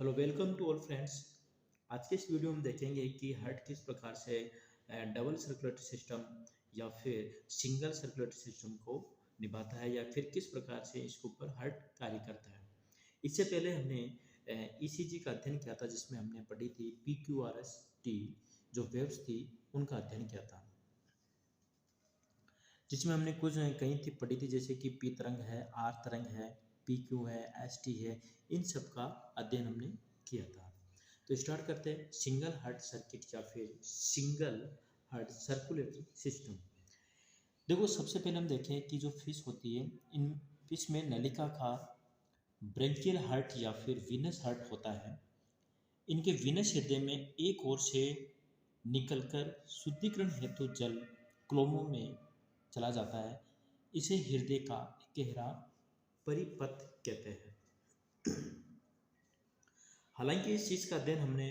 Hello welcome to all friends. आज के इस वीडियो में देखेंगे कि हार्ट किस प्रकार से डबल सर्कुलेटरी सिस्टम या फिर सिंगल सर्कुलेटरी सिस्टम को निभाता है या फिर किस प्रकार से इसके ऊपर हार्ट कार्य करता है। इससे पहले हमने ईसीजी का अध्ययन किया था जिसमें हमने पढ़ी थी पीक्यूआरएस टी जो वेव्स थी उनका अध्ययन किया था, जिसमें हमने कुछ कई थी पढ़ी थी जैसे कि पी तरंग है, आर तरंग है, पी क्यू है, एस टी है। इन सब का अध्ययन हमने किया था। तो स्टार्ट करते हैं सिंगल हार्ट सर्किट या फिर सिंगल हार्ट सर्कुलेटरी सिस्टम। देखो सबसे पहले हम देखें कि जो फिश होती है, इन फिश में नलिकाकार ब्रेंकियल हार्ट या फिर वीनस हार्ट होता है। इनके वीनस हृदय में एक ओर से निकलकर शुद्धिकरण हेतु जल क्लोमों में चला जाता है। इसे हृदय का गहरा परिपथ कहते हैं। हालांकि इस चीज़ का अध्ययन हमने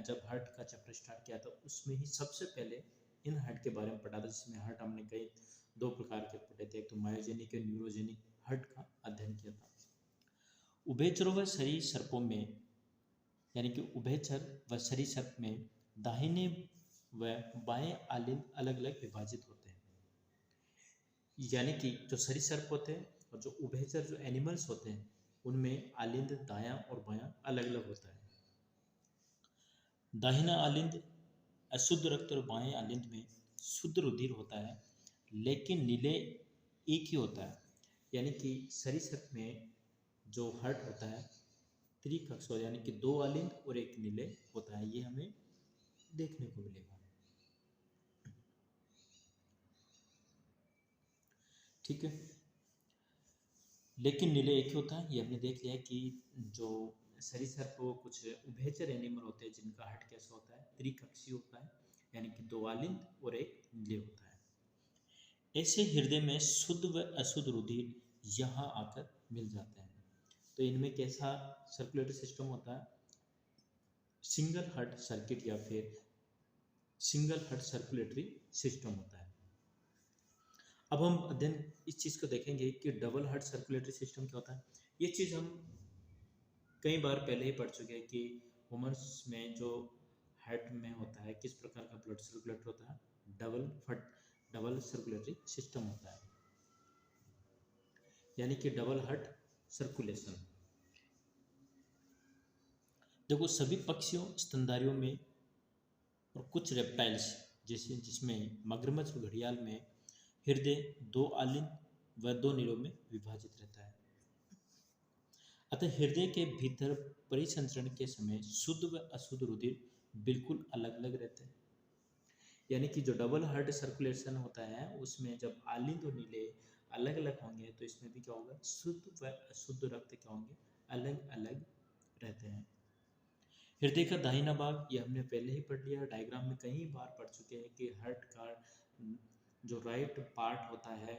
जब हार्ट का चैप्टर स्टार्ट किया था उसमें ही सबसे पहले इन हार्ट के बारे में पढ़ा था, जिसमें हार्ट हमने कई दो प्रकार के पढ़े थे, एक तो मायोजेनिक और न्यूरोजेनिक हार्ट का अध्ययन किया था। उभयचरों व सरीसृपों में यानी कि उभयचर व सरीसृप में दाहिने व बाएं आलिंद अलग अलग विभाजित होते हैं। यानी कि जो सरीसृप होते हैं और जो उभयचर जो एनिमल्स होते हैं उनमें आलिंद दायां और बायां अलग अलग होता है। दाहिना आलिंद अशुद्ध रक्त और बाएं आलिंद में शुद्ध रुधिर होता है, लेकिन नीले एक ही होता है। यानी कि सरीसृप में जो हार्ट होता है त्रिकक्ष यानी कि दो आलिंद और एक नीले होता है, ये हमें देखने को मिलेगा। ठीक है, लेकिन नीले एक ही होता है। ये हमने देख लिया कि जो सरीसृप कुछ उभयचर एनिमल होते हैं जिनका हार्ट कैसा होता है, त्रिकक्षीय होता है, यानी कि दो आलिंद और एक नीले होता है। ऐसे हृदय में शुद्ध व अशुद्ध रुधिर यहाँ आकर मिल जाते हैं। तो इनमें कैसा सर्कुलेटरी सिस्टम होता है, सिंगल हार्ट सर्किट या फिर सिंगल हार्ट सर्कुलेटरी सिस्टम होता है। अब हम अध्ययन इस चीज़ को देखेंगे कि डबल हार्ट सर्कुलेटरी सिस्टम क्या होता है। ये चीज़ हम कई बार पहले ही पढ़ चुके हैं कि वुमेन्स में जो हार्ट में होता है किस प्रकार का ब्लड सर्कुलेट होता है, डबल सर्कुलेटरी सिस्टम होता है, यानी कि डबल हार्ट सर्कुलेशन। देखो सभी पक्षियों, स्तनधारियों में और कुछ रेप्टाइल्स जैसे जिसमें मगरमच्छ और घड़ियाल में हृदय दो आलिंद व दो नीलों में विभाजित रहता है। अतः हृदय के भीतर परिसंचरण के समय शुद्ध व अशुद्ध रुधिर बिल्कुल अलग अलग रहते हैं। यानी कि जो डबल हार्ट सर्कुलेशन होता है उसमें जब आलिंद और नीले अलग अलग होंगे तो इसमें भी क्या होगा, शुद्ध व अशुद्ध रक्त क्या होंगे, अलग अलग रहते हैं। हृदय का दाहिना भाग ये हमने पहले ही पढ़ लिया, डायग्राम में कई बार पढ़ चुके हैं कि हार्ट का जो राइट पार्ट होता है,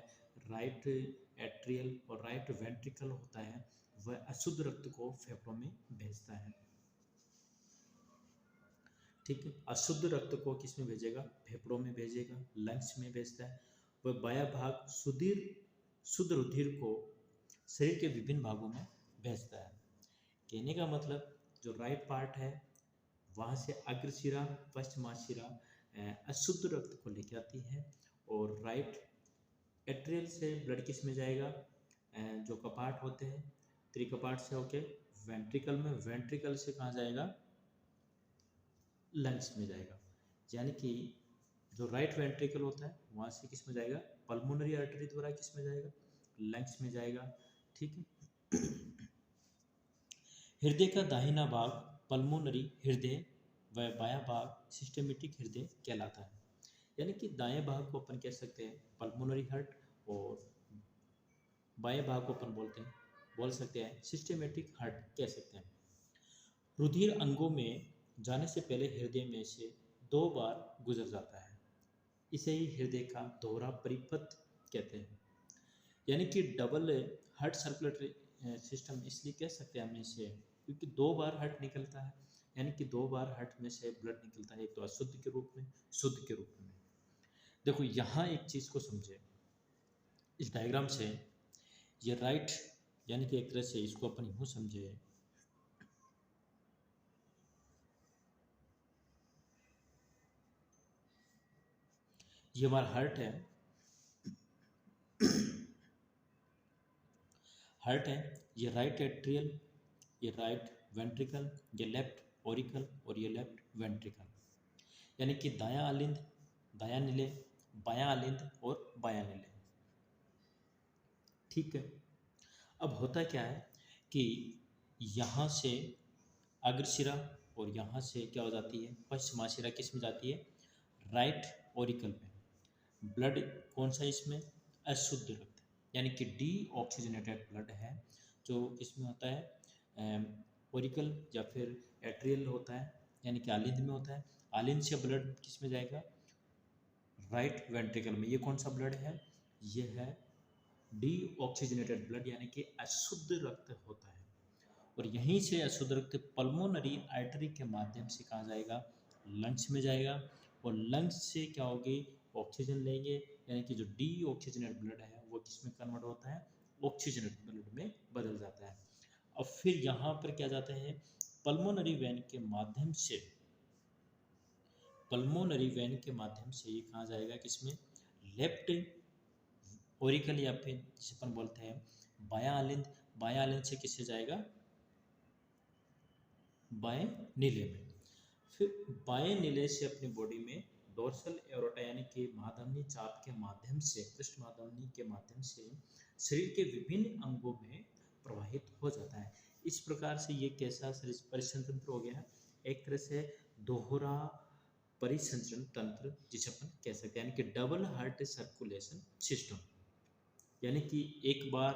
राइट एट्रियल और राइट वेंट्रिकल होता है, वह अशुद्ध रक्त को फेफड़ों में भेजता है। ठीक है, अशुद्ध रक्त को किस में भेजेगा, फेफड़ों में भेजेगा, लंग्स में भेजता है। वह बायां भाग शुद्ध रुधिर को शरीर के विभिन्न भागों में भेजता है। कहने का मतलब जो राइट पार्ट है वहाँ से अग्रशिरा पश्चिमाशिरा अशुद्ध रक्त को लेके आती है, और राइट एट्रियल से ब्लड किस में जाएगा, जो कपाट होते हैं त्रिकपाट से होके वेंट्रिकल में, वेंट्रिकल से कहाँ जाएगा, लंग्स में जाएगा। यानी कि जो राइट वेंट्रिकल होता है वहाँ से किस में जाएगा, पल्मोनरी आर्टरी द्वारा किस में जाएगा, लंग्स में जाएगा। ठीक है, हृदय का दाहिना भाग पल्मोनरी हृदय व बायां भाग सिस्टेमेटिक हृदय कहलाता है। यानी कि दाएं भाग को अपन कह सकते हैं पल्मोनरी हार्ट और बाएं भाग को अपन बोल सकते हैं सिस्टेमेटिक हार्ट कह सकते हैं। रुधिर अंगों में जाने से पहले हृदय में से दो बार गुजर जाता है, इसे ही हृदय का दोहरा परिपथ कहते हैं। यानी कि डबल हार्ट सर्कुलेटरी सिस्टम इसलिए कह सकते हैं हम इसे क्योंकि दो बार हार्ट निकलता है, यानी कि दो बार हार्ट में से ब्लड निकलता है, एक तो अशुद्ध के रूप में, शुद्ध के रूप में। देखो यहाँ एक चीज़ को समझे, इस डायग्राम से ये राइट यानी कि एक तरह से इसको अपन यूँ समझे ये हमारा हार्ट है। हार्ट है, ये राइट एट्रियल, ये राइट वेंट्रिकल, ये लेफ्ट ओरिकल और ये लेफ्ट वेंट्रिकल, यानी कि दायां अलिंद, दायां नीले, बायां अलिंद और बायां नीले। ठीक है। अब होता क्या है कि यहाँ से अग्रशिरा और यहाँ से क्या हो जाती है, पश्चिमाशिरा किस में जाती है, राइट ओरिकल में। ब्लड कौन सा इसमें, अशुद्ध रक्त, यानी कि डी ऑक्सीजनेटेड ब्लड है, जो किसमें होता है, ओरिकल या फिर एट्रियल होता है, यानी कि आलिंद में होता है। आलिंद से ब्लड किस में जाएगा, राइट वेंट्रिकल में। ये कौन सा ब्लड है, ये है डी ऑक्सीजनेटेड ब्लड, यानी कि अशुद्ध रक्त होता है। और यहीं से अशुद्ध रक्त पल्मोनरी आर्टरी के माध्यम से कहाँ जाएगा, लंग्स में जाएगा, और लंग्स से क्या होगी, ऑक्सीजन लेंगे, यानी कि जो डी ऑक्सीजनेट ब्लड है वो किसमें कन्वर्ट होता है, ऑक्सीजनेट ब्लड में बदल जाता है। अब फिर यहाँ पर क्या जाता है, पल्मोनरी वेन के माध्यम से, पल्मोनरी वेन के माध्यम से ये कहाँ जाएगा, किसमें, लेफ्ट ओरिकल या फिर जिसे अपन बोलते हैं बायां अलिंद, बायां अलिंद से किससे जाएगा, बाएं नीले में। फिर बाएं नीले से अपनी बॉडी में डोर्सल एरोटा यानी कि महाधमनी चाप के माध्यम से, पृष्ठ महाधमनी के माध्यम से शरीर के विभिन्न अंगों में प्रवाहित हो जाता है। इस प्रकार से ये कैसा शरीर परिसंचरण तंत्र हो गया है, एक तरह से दोहरा परिसंचरण तंत्र जिसे अपन कह सकते हैं, यानी कि डबल हार्ट सर्कुलेशन सिस्टम, यानी कि एक बार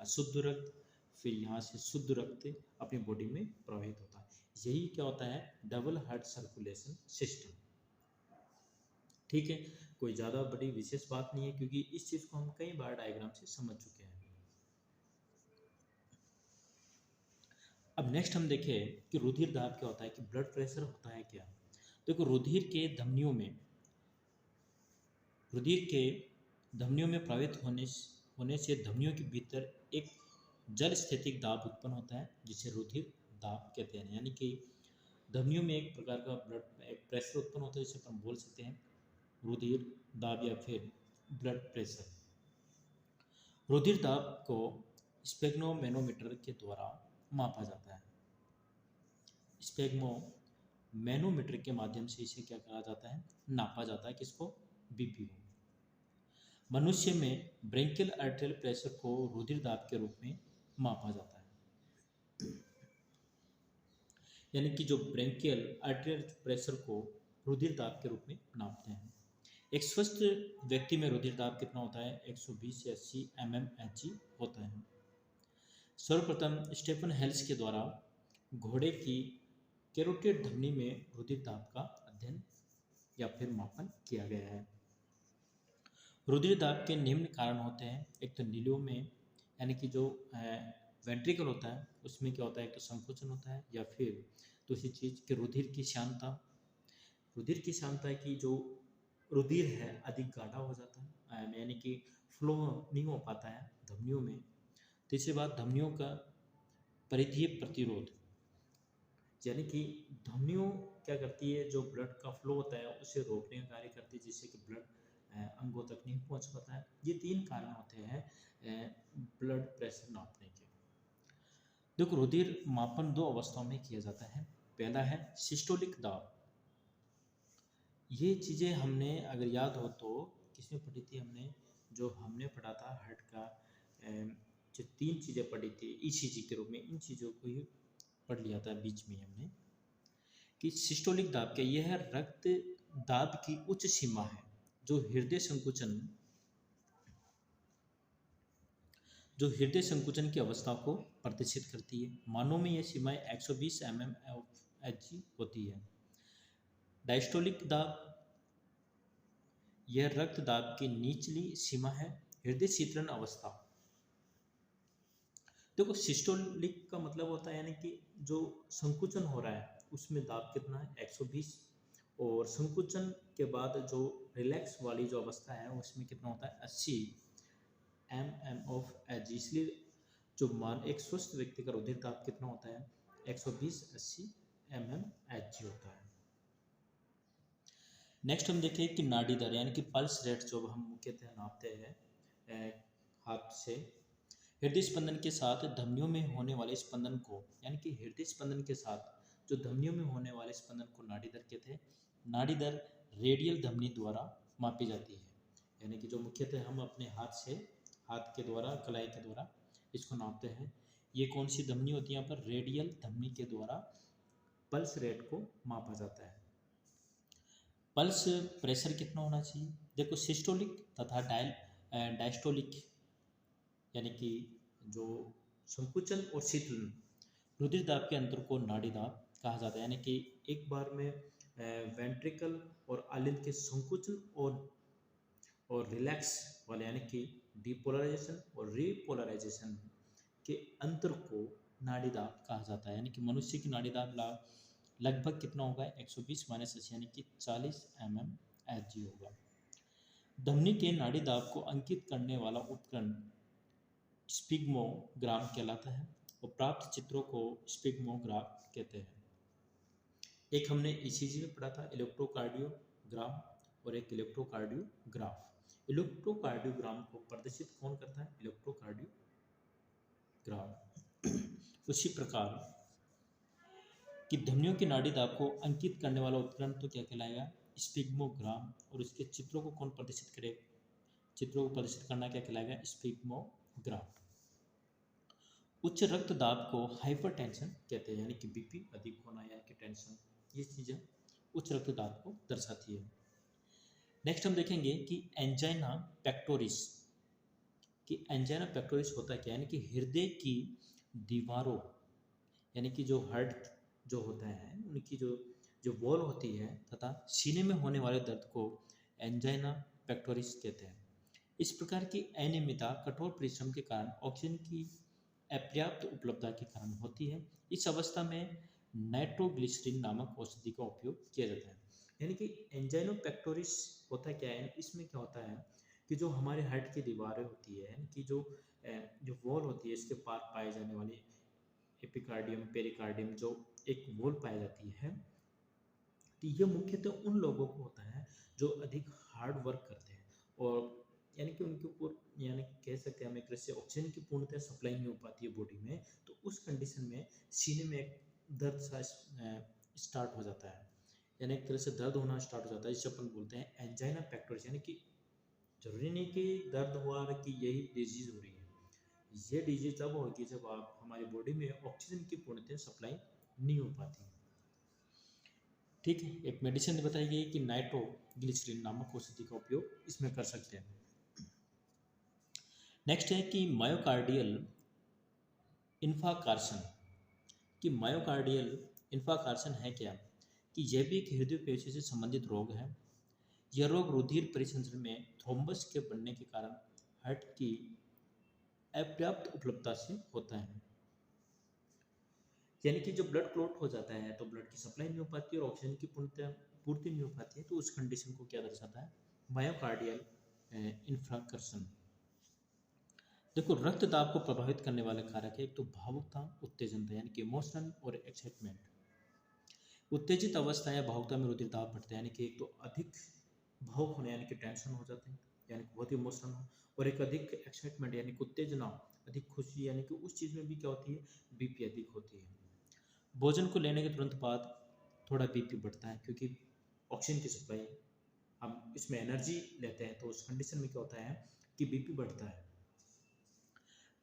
अशुद्ध रक्त, फिर यहाँ से शुद्ध रक्त अपनी बॉडी में प्रवाहित होता है। यही क्या होता है, डबल हार्ट सर्कुलेशन सिस्टम। ठीक है, कोई ज़्यादा बड़ी विशेष बात नहीं है, क्योंकि इस चीज़ को हम कई बार डायग्राम से समझ चुके हैं। अब नेक्स्ट हम देखें कि रुधिर दाब क्या होता है, कि ब्लड प्रेशर होता है क्या। देखो, रुधिर के धमनियों में, रुधिर के धमनियों में प्रवाहित होने से धमनियों के भीतर एक जल स्थितिक दाब उत्पन्न होता है, जिसे रुधिर दाब कहते हैं। यानी कि धमनियों में एक प्रकार का ब्लड एक प्रेशर उत्पन्न होता है, जिसे हम बोल सकते हैं रुधिर दाब या फिर ब्लड प्रेशर। रुधिर दाब को स्पेग्मोमैनोमीटर के द्वारा मापा जाता है। स्पेग्मोमैनोमीटर के माध्यम से इसे क्या कहा जाता है, नापा जाता है, किसको, बीपी को। मनुष्य में ब्रेंकियल आर्टेरियल प्रेशर को रुधिर दाब के रूप में मापा जाता है, यानी कि जो ब्रेंकियल आर्टेरियल प्रेशर को रुधिर दाब के रूप में नापते हैं। एक स्वस्थ व्यक्ति में रुधिर दाब कितना होता है, 120 से 80 mmHg होता है। सर्वप्रथम स्टेफन हेल्स के द्वारा घोड़े की कैरोटिड धमनी में रुधिर दाब का अध्ययन या फिर मापन किया गया है। रुधिर दाब के निम्न कारण होते हैं, एक तो नीलों में, यानी कि जो वेंट्रिकल होता है उसमें क्या होता है, एक तो संकुचन होता है, या फिर दूसरी चीज़ कि रुधिर की श्यानता, रुधिर की श्यानता है कि जो रुधिर है अधिक गाढ़ा हो जाता है, यानी कि फ्लो नहीं हो पाता है धमनियों में। तीसरी बात, धमनियों का परिधीय प्रतिरोध, यानी कि धमनियों क्या करती है, जो ब्लड का फ्लो होता है उसे रोकने का कार्य करती है, जिससे कि ब्लड अंगों तक नहीं पहुंच पाता है। ये तीन कारण होते हैं ब्लड प्रेशर नापने के। देखो, रुधिर मापन दो अवस्थाओं में किया जाता है। पहला है सिस्टोलिक दाब। ये चीज़ें हमने अगर याद हो तो किसमें पढ़ी थी हमने, जो हमने पढ़ा था हार्ट का, जो तीन चीज़ें पढ़ी थी ईसीजी के रूप में, इन चीज़ों को ही पढ़ लिया था बीच में हमने, कि सिस्टोलिक दाब क्या, यह है रक्त दाब की उच्च सीमा है जो हृदय संकुचन की अवस्था को प्रदर्शित करती है। मानव में यह सीमाएं 120 mmHg होती है। डायस्टोलिक दाब, यह रक्त दाब की निचली सीमा है। हृदय शीतलन अवस्था, देखो सिस्टोलिक का मतलब होता है यानी कि जो संकुचन हो रहा है उसमें दाब कितना है, 120, और संकुचन के बाद जो रिलैक्स वाली जो अवस्था है उसमें कितना होता है, 80 mmHg। इसलिए जो एक स्वस्थ व्यक्ति का रुधिर दाब कितना होता है, 120-80 mmHg होता है। नेक्स्ट हम देखें कि नाड़ी दर यानी कि पल्स रेट जो हम मुख्यतः नापते हैं हाथ से। हृदय स्पंदन के साथ धमनियों में होने वाले स्पंदन को, यानी कि हृदय स्पंदन के साथ जो धमनियों में होने वाले स्पंदन को नाड़ी दर कहते हैं। नाड़ी दर रेडियल धमनी द्वारा मापी जाती है, यानी कि जो मुख्यतः हम अपने हाथ के द्वारा, कलाई के द्वारा इसको नापते हैं। ये कौन सी धमनी होती है? यहाँ पर रेडियल धमनी के द्वारा पल्स रेट को मापा जाता है। पल्स प्रेशर कितना होना चाहिए? देखो, सिस्टोलिक तथा डायस्टोलिक यानी कि जो संकुचन और शीतलन रुधिर दाब के अंतर को नाड़ी दाब कहा जाता है। यानी कि एक बार में वेंट्रिकल और आलिंद के संकुचन और रिलैक्स वाले, यानी कि डिपोलराइजेशन और रिपोलराइजेशन के अंतर को नाड़ी दाब कहा जाता है। यानी कि मनुष्य की नाड़ी दाब लगभग कितना होगा? 120/80 यानी कि 40 mmHg होगा। धमनी के नाड़ी दाब को अंकित करने वाला उपकरण स्पिग्मोग्राम कहलाता है और प्राप्त चित्रों को स्पिग्मोग्राफ कहते हैं। एक हमने ईसीजी में पढ़ा था, इलेक्ट्रोकार्डियोग्राम, और एक इलेक्ट्रोकार्डियोग्राफ। इलेक्ट्रोकार्डियोग्राम को प्रदर्शित कौन करता है? इलेक्ट्रोकार्डियोग्राम। उसी प्रकार कि धमनियों की नाड़ी दाब को अंकित करने वाला उपकरण तो क्या कहलाएगा? स्पिग्मोग्राम। और उसके चित्रों को कौन प्रदर्शित करेगा? चित्रों को प्रदर्शित करना क्या कहलाएगा? स्पिग्मोग्राम। उच्च रक्तदाब को हाइपरटेंशन कहते हैं, यानी कि बीपी अधिक होना, यानी कि टेंशन, ये चीज़ें उच्च रक्तदाब को दर्शाती है। नेक्स्ट हम देखेंगे कि एंजाइना पेक्टोरिस। कि एंजाइना पेक्टोरिस होता है क्या? यानी कि हृदय की दीवारों, यानी कि जो हार्ट जो होता है उनकी जो वॉल होती है तथा सीने में होने वाले दर्द को एंजाइना पेक्टोरिस कहते हैं। इस प्रकार की अनियमितता कठोर परिश्रम के कारण ऑक्सीजन की अपर्याप्त उपलब्धता के कारण होती है। इस अवस्था में नाइट्रोग्लिसरीन नामक औषधि का उपयोग किया जाता है। यानी कि एंजाइनोपेक्टोरिस होता क्या है? इसमें क्या होता है कि जो हमारे हार्ट की दीवारें होती है, यानी कि जो वॉल होती है, इसके पार पाए जाने वाली एपिकार्डियम, पेरिकार्डियम, जो एक वॉल पाई जाती है, तो ये मुख्यतः उन लोगों को होता है जो अधिक हार्ड वर्क करते हैं और यानी कि उनके ऊपर, यानी कह सकते हैं हम एक तरह से ऑक्सीजन की पूर्णतः सप्लाई नहीं हो पाती है बॉडी में, तो उस कंडीशन में सीने में एक दर्द सा स्टार्ट हो जाता है, यानी एक तरह से दर्द होना स्टार्ट हो जाता है, जिसे अपन बोलते हैं एंजाइना पेक्टोरिस। यानी कि जरूरी नहीं कि दर्द हुआ कि यही डिजीज हो रही है, ये डिजीज तब होगी जब आप हमारी बॉडी में ऑक्सीजन की पूर्णतः सप्लाई नहीं हो पाती। ठीक है, एक मेडिसिन बताई गई कि नाइट्रोग्लिसरीन नामक औषधि का उपयोग इसमें कर सकते हैं। नेक्स्ट है कि मायोकार्डियल इन्फार्क्शन। कि मायोकार्डियल इन्फार्क्शन है क्या? कि यह भी एक हृदय पेशी से संबंधित रोग है। यह रोग रुधिर परिसंचरण में थ्रोम्बस के बनने के कारण हार्ट की अपर्याप्त उपलब्धता से होता है। यानी कि जब ब्लड क्लॉट हो जाता है तो ब्लड की सप्लाई नहीं हो पाती और ऑक्सीजन की पूर्ति नहीं हो पाती है, तो उस कंडीशन को क्या दर्शाता है? मायोकार्डियल इन्फ्राक्शन। देखो, रक्तदाब को प्रभावित करने वाले कारक है एक तो भावुकता, उत्तेजनता, यानी कि इमोशनल और एक्साइटमेंट। उत्तेजित अवस्था या भावुकता में रुधिर दाब बढ़ता है, यानी कि एक तो अधिक भावुक होने, यानी कि टेंशन हो जाते हैं, यानी कि बहुत इमोशनल हो, और एक अधिक एक्साइटमेंट यानी कि उत्तेजना, अधिक खुशी, यानी कि उस चीज़ में भी क्या होती है? बीपी अधिक होती है। भोजन को लेने के तुरंत बाद थोड़ा बीपी बढ़ता है, क्योंकि ऑक्सीजन की सप्लाई, हम इसमें एनर्जी लेते हैं, तो उस कंडीशन में क्या होता है कि बीपी बढ़ता है।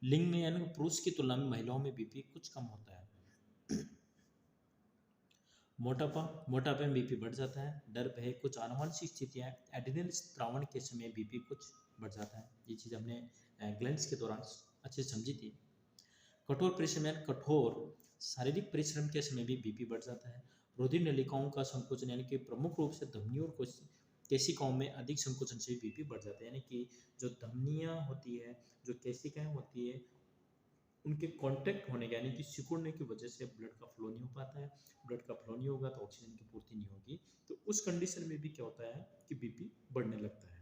लिंग में, यानी पुरुष की तुलना में महिलाओं में बीपी कुछ कम होता है। मोटापे में बीपी बढ़ जाता है। डर, भय, कुछ आनुवंशिक स्थितियाँ, एड्रिनल स्त्रावण के समय बीपी कुछ बढ़ जाता है। ये चीज़ हमने ग्लैंड्स के दौरान अच्छे से समझी थी। कठोर परिश्रम यानी कठोर शारीरिक परिश्रम के समय भी बीपी बढ़ जाता है। रुधिर नलिकाओं का संकोचन, यानी कि प्रमुख रूप से धमनियों और केशिकाओं में अधिक संकोचन से बीपी बढ़ जाता है। यानी कि जो धमनियाँ होती है, जो केशिकाएं होती है, उनके कांटेक्ट होने के, यानी कि सिकुड़ने की वजह से ब्लड का फ्लो नहीं हो पाता है। ब्लड का फ्लो नहीं होगा तो ऑक्सीजन की पूर्ति नहीं होगी, तो उस कंडीशन में भी क्या होता है कि बीपी बढ़ने लगता है।